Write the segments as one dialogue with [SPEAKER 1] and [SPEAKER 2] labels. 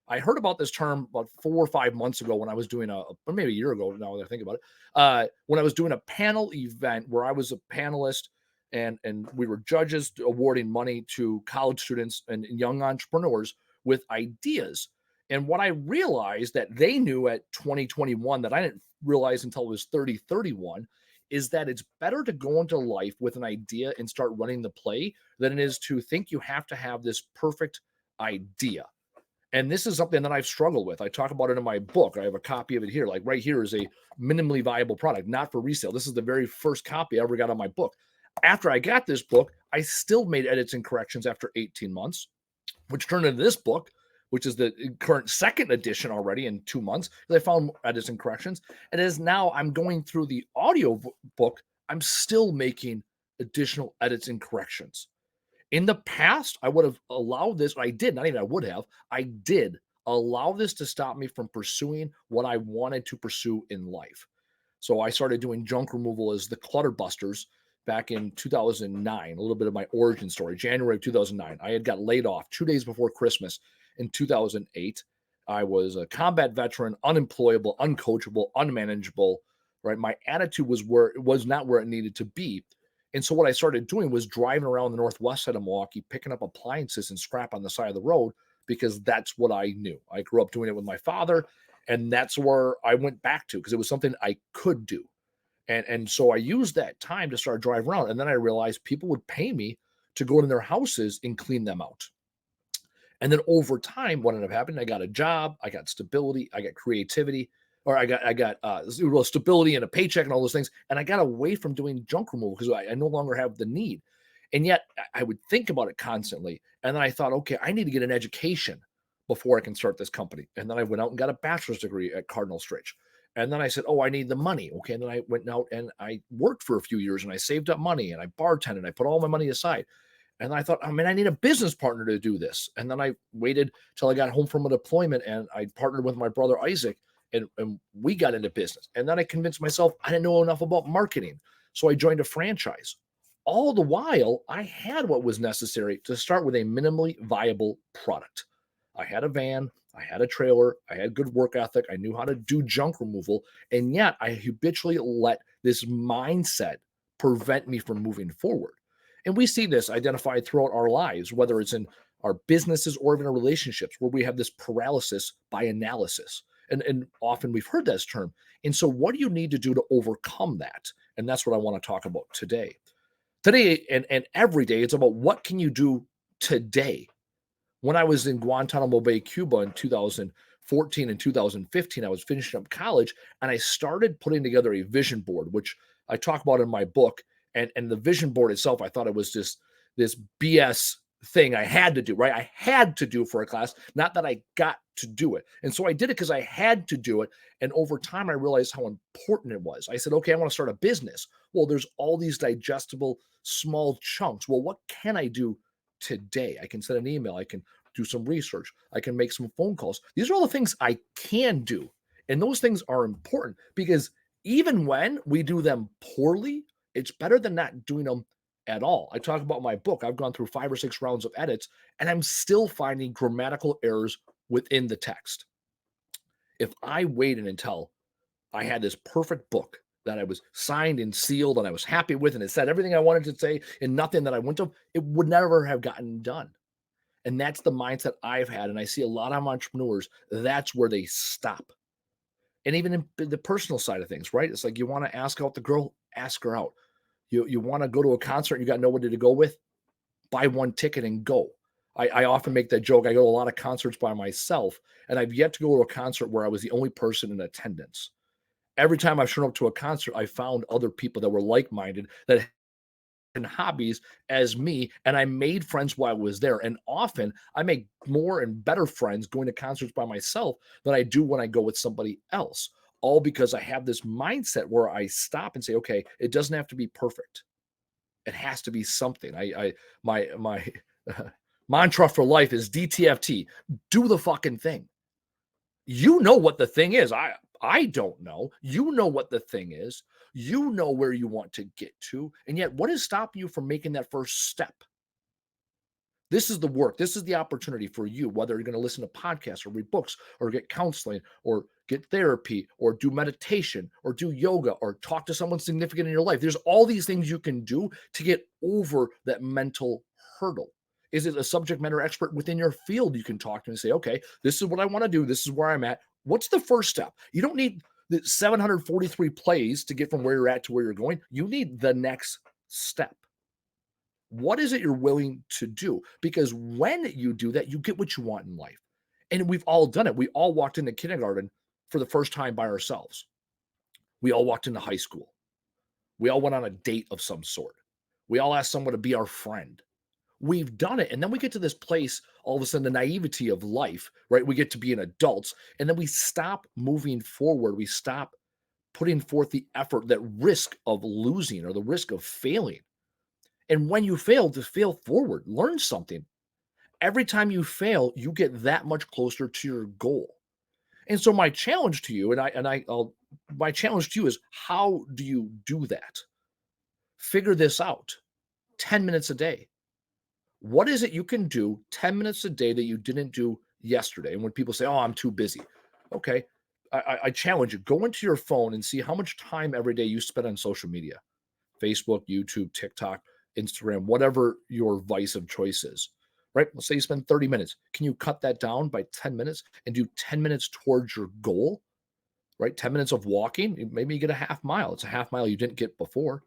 [SPEAKER 1] I heard about this term about 4 or 5 months ago when I was doing or maybe a year ago now that I think about it, when I was doing a panel event where I was a panelist and we were judges awarding money to college students and young entrepreneurs with ideas. And what I realized that they knew at 2021 that I didn't realize until it was 3031 is that it's better to go into life with an idea and start running the play than it is to think you have to have this perfect idea. And this is something that I've struggled with. I talk about it in my book. I have a copy of it here. Like right here is a minimally viable product, not for resale. This is the very first copy I ever got on my book. After I got this book, I still made edits and corrections after 18 months, which turned into this book, which is the current second edition already in 2 months. I found edits and corrections. And as now I'm going through the audio book, I'm still making additional edits and corrections. In the past, I would have allowed this. I did, not even I would have. I did allow this to stop me from pursuing what I wanted to pursue in life. So I started doing junk removal as the Clutter Busters back in 2009, a little bit of my origin story. January of 2009, I had got laid off 2 days before Christmas in 2008. I was a combat veteran, unemployable, uncoachable, unmanageable, right? My attitude was not where it needed to be. And so what I started doing was driving around the northwest side of Milwaukee, picking up appliances and scrap on the side of the road because that's what I knew. I grew up doing it with my father, and that's where I went back to because it was something I could do. And so I used that time to start driving around. And then I realized people would pay me to go into their houses and clean them out. And then over time, what ended up happening, I got a job, I got stability, I got creativity, or I got stability and a paycheck and all those things. And I got away from doing junk removal because I no longer have the need. And yet I would think about it constantly. And then I thought, okay, I need to get an education before I can start this company. And then I went out and got a bachelor's degree at Cardinal Stritch. And then I said, oh, I need the money. Okay. And then I went out and I worked for a few years and I saved up money and I bartended. I put all my money aside. And I thought, I mean, I need a business partner to do this. And then I waited till I got home from a deployment and I partnered with my brother Isaac and we got into business. And then I convinced myself I didn't know enough about marketing. So I joined a franchise. All the while, I had what was necessary to start with a minimally viable product. I had a van, I had a trailer, I had good work ethic, I knew how to do junk removal. And yet I habitually let this mindset prevent me from moving forward. And we see this identified throughout our lives, whether it's in our businesses or even our relationships, where we have this paralysis by analysis. And often we've heard this term. And so, what do you need to do to overcome that? And that's what I want to talk about today. Today and every day, it's about what can you do today. When I was in Guantanamo Bay, Cuba in 2014 and 2015, I was finishing up college and I started putting together a vision board, which I talk about in my book. And the vision board itself, I thought it was just this BS thing I had to do, right? I had to do for a class, not that I got to do it. And so I did it because I had to do it. And over time, I realized how important it was. I said, okay, I want to start a business. Well, there's all these digestible small chunks. Well, what can I do today? I can send an email. I can do some research. I can make some phone calls. These are all the things I can do. And those things are important because even when we do them poorly, it's better than not doing them at all. I talk about my book. I've gone through 5 or 6 rounds of edits, and I'm still finding grammatical errors within the text. If I waited until I had this perfect book that I was signed and sealed and I was happy with, and it said everything I wanted to say and nothing that I wouldn't have, it would never have gotten done. And that's the mindset I've had. And I see a lot of entrepreneurs, that's where they stop. And even in the personal side of things, right? It's like you want to ask out the girl, ask her out. You want to go to a concert, you got nobody to go with, buy one ticket and go. I often make that joke. I go to a lot of concerts by myself, and I've yet to go to a concert where I was the only person in attendance. Every time I've shown up to a concert, I found other people that were like-minded that had hobbies as me, and I made friends while I was there. And often I make more and better friends going to concerts by myself than I do when I go with somebody else. All because I have this mindset where I stop and say, okay, it doesn't have to be perfect. It has to be something. My mantra for life is DTFT. Do the fucking thing. You know what the thing is. I don't know. You know what the thing is. You know where you want to get to. And yet, what is stopping you from making that first step? This is the work. This is the opportunity for you, whether you're going to listen to podcasts or read books or get counseling or get therapy or do meditation or do yoga or talk to someone significant in your life. There's all these things you can do to get over that mental hurdle. Is it a subject matter expert within your field you can talk to and say, okay, this is what I want to do. This is where I'm at. What's the first step? You don't need the 743 plays to get from where you're at to where you're going. You need the next step. What is it you're willing to do? Because when you do that, you get what you want in life. And we've all done it. We all walked into kindergarten for the first time by ourselves. We all walked into high school. We all went on a date of some sort. We all asked someone to be our friend. We've done it. And then we get to this place, all of a sudden, the naivety of life, right? We get to be an adults. And then we stop moving forward. We stop putting forth the effort, that risk of losing or the risk of failing. And when you fail, to fail forward, learn something. Every time you fail, you get that much closer to your goal. And so my challenge to you, my challenge to you is, how do you do that? Figure this out. 10 minutes a day. What is it you can do 10 minutes a day that you didn't do yesterday? And when people say, "Oh, I'm too busy," okay, I challenge you. Go into your phone and see how much time every day you spend on social media. Facebook, YouTube, TikTok, Instagram, whatever your vice of choice is, right? Let's say you spend 30 minutes. Can you cut that down by 10 minutes and do 10 minutes towards your goal, right? 10 minutes of walking, maybe you get a half mile. It's a half mile you didn't get before.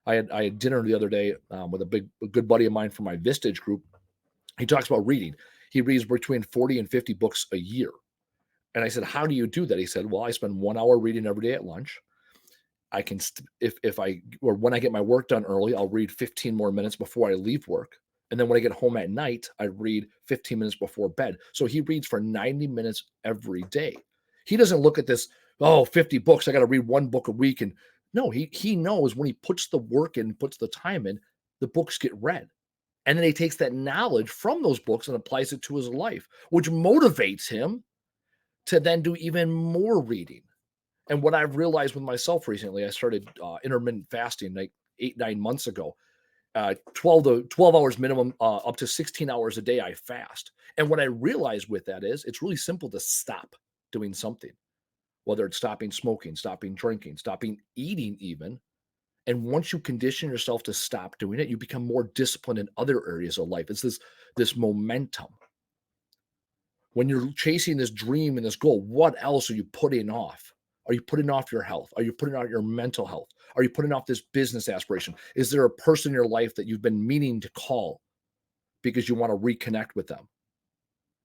[SPEAKER 1] I had dinner the other day with a good buddy of mine from my Vistage group. He talks about reading. He reads between 40 and 50 books a year. And I said, how do you do that? He said, well, I spend 1 hour reading every day at lunch. I can, if I, or when I get my work done early, I'll read 15 more minutes before I leave work. And then when I get home at night, I read 15 minutes before bed. So he reads for 90 minutes every day. He doesn't look at this, oh, 50 books. I got to read one book a week. And no, he knows when he puts the work in, puts the time in, the books get read. And then he takes that knowledge from those books and applies it to his life, which motivates him to then do even more reading. And what I've realized with myself recently, I started intermittent fasting like 8, 9 months ago. 12 hours minimum, up to 16 hours a day, I fast. And what I realized with that is it's really simple to stop doing something, whether it's stopping smoking, stopping drinking, stopping eating, even. And once you condition yourself to stop doing it, you become more disciplined in other areas of life. It's this momentum. When you're chasing this dream and this goal, what else are you putting off? Are you putting off your health? Are you putting off your mental health? Are you putting off this business aspiration? Is there a person in your life that you've been meaning to call because you want to reconnect with them?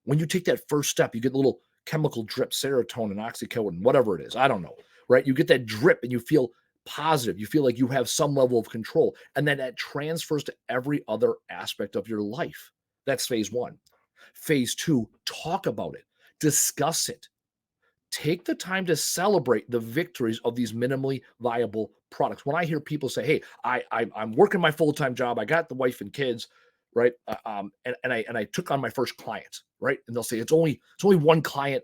[SPEAKER 1] When you take that first step, you get a little chemical drip, serotonin, oxycodone, whatever it is. I don't know, right? You get that drip and you feel positive. You feel like you have some level of control. And then that transfers to every other aspect of your life. That's phase one. Phase two, talk about it, discuss it. Take the time to celebrate the victories of these minimally viable products. When I hear people say, "Hey, I'm working my full time job. I got the wife and kids, right? And I took on my first client, right?" And they'll say, "It's only one client,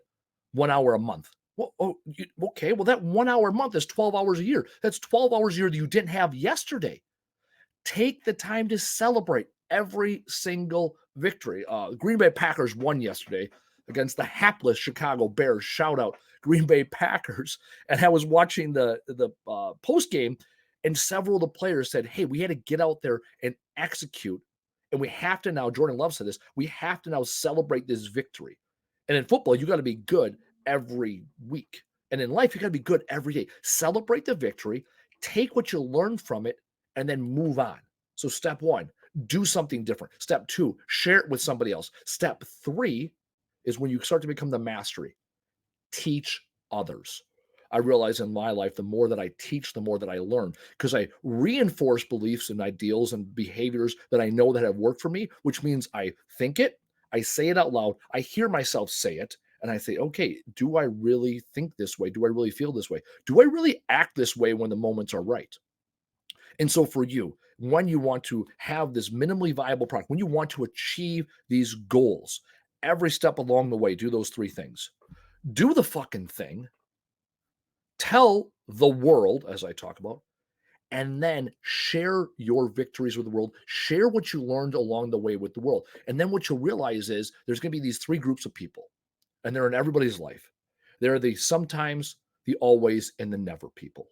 [SPEAKER 1] 1 hour a month." Well, okay. Well, that 1 hour a month is 12 hours a year. That's 12 hours a year that you didn't have yesterday. Take the time to celebrate every single victory. Green Bay Packers won yesterday against the hapless Chicago Bears. Shout out Green Bay Packers. And I was watching the post game, and several of the players said, "Hey, we had to get out there and execute, and we have to now." Jordan Love said this. We have to now celebrate this victory. And in football, you got to be good every week. And in life, you got to be good every day. Celebrate the victory. Take what you learned from it and then move on. So, step one, do something different. Step two, share it with somebody else. Step three is when you start to become the mastery. Teach others. I realize in my life, the more that I teach, the more that I learn, because I reinforce beliefs and ideals and behaviors that I know that have worked for me, which means I think it, I say it out loud, I hear myself say it, and I say, okay, do I really think this way? Do I really feel this way? Do I really act this way when the moments are right? And so for you, when you want to have this minimally viable product, when you want to achieve these goals, every step along the way, do those three things. Do the fucking thing. Tell the world, as I talk about, and then share your victories with the world. Share what you learned along the way with the world. And then what you'll realize is there's going to be these three groups of people, and they're in everybody's life. They're the sometimes, the always, and the never people.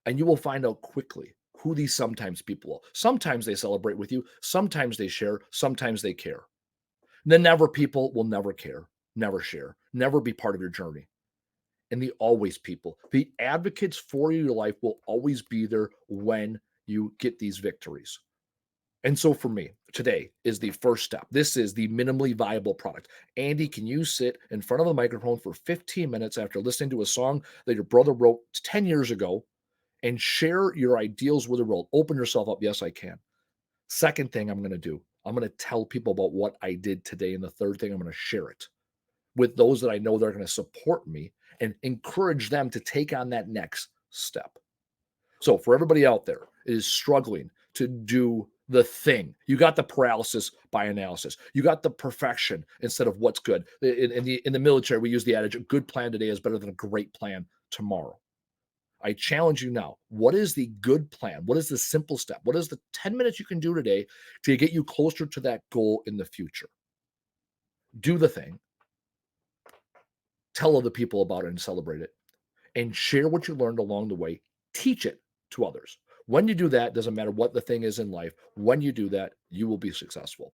[SPEAKER 1] And you will find out quickly who these sometimes people are. Sometimes they celebrate with you, sometimes they share, sometimes they care. The never people will never care, never share, never be part of your journey. And the always people, the advocates for your life will always be there when you get these victories. And so for me, today is the first step. This is the minimally viable product. Andy, can you sit in front of a microphone for 15 minutes after listening to a song that your brother wrote 10 years ago and share your ideals with the world? Open yourself up. Yes, I can. Second thing I'm going to do, I'm going to tell people about what I did today. And the third thing, I'm going to share it with those that I know they're going to support me and encourage them to take on that next step. So for everybody out there is struggling to do the thing, you got the paralysis by analysis. You got the perfection instead of what's good. In the military, we use the adage, a good plan today is better than a great plan tomorrow. I challenge you now. What is the good plan? What is the simple step? What is the 10 minutes you can do today to get you closer to that goal in the future? Do the thing, tell other people about it and celebrate it, and share what you learned along the way. Teach it to others. When you do that, doesn't matter what the thing is in life, when you do that, you will be successful.